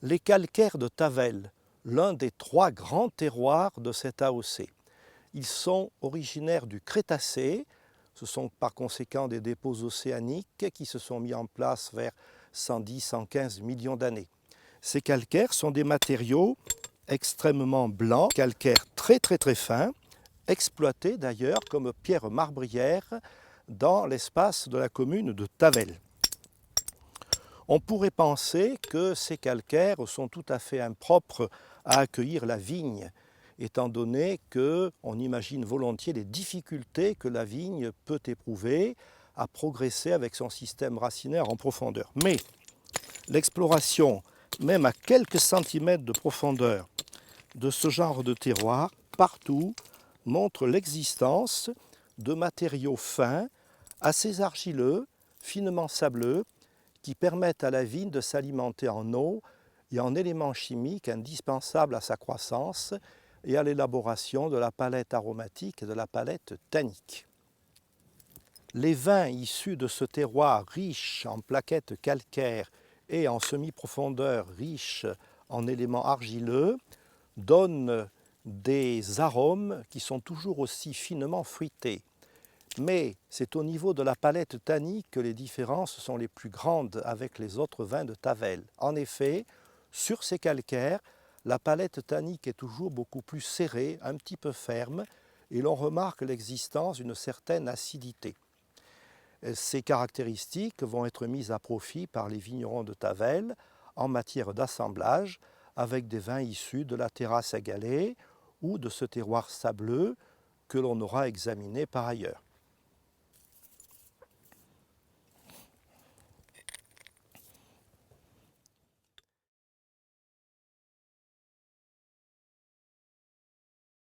Les calcaires de Tavel, l'un des 3 grands terroirs de cet AOC. Ils sont originaires du Crétacé, ce sont par conséquent des dépôts océaniques qui se sont mis en place vers 110-115 millions d'années. Ces calcaires sont des matériaux extrêmement blancs, calcaires très fins, exploités d'ailleurs comme pierre marbrière dans l'espace de la commune de Tavel. On pourrait penser que ces calcaires sont tout à fait impropres à accueillir la vigne, étant donné qu'on imagine volontiers les difficultés que la vigne peut éprouver à progresser avec son système racinaire en profondeur. Mais l'exploration, même à quelques centimètres de profondeur, de ce genre de terroir, partout, montre l'existence de matériaux fins, assez argileux, finement sableux, qui permettent à la vigne de s'alimenter en eau et en éléments chimiques indispensables à sa croissance et à l'élaboration de la palette aromatique et de la palette tannique. Les vins issus de ce terroir riche en plaquettes calcaires et en semi-profondeur riche en éléments argileux donnent des arômes qui sont toujours aussi finement fruités. Mais c'est au niveau de la palette tannique que les différences sont les plus grandes avec les autres vins de Tavel. En effet, sur ces calcaires, la palette tannique est toujours beaucoup plus serrée, un petit peu ferme, et l'on remarque l'existence d'une certaine acidité. Ces caractéristiques vont être mises à profit par les vignerons de Tavel en matière d'assemblage avec des vins issus de la terrasse à galets ou de ce terroir sableux que l'on aura examiné par ailleurs.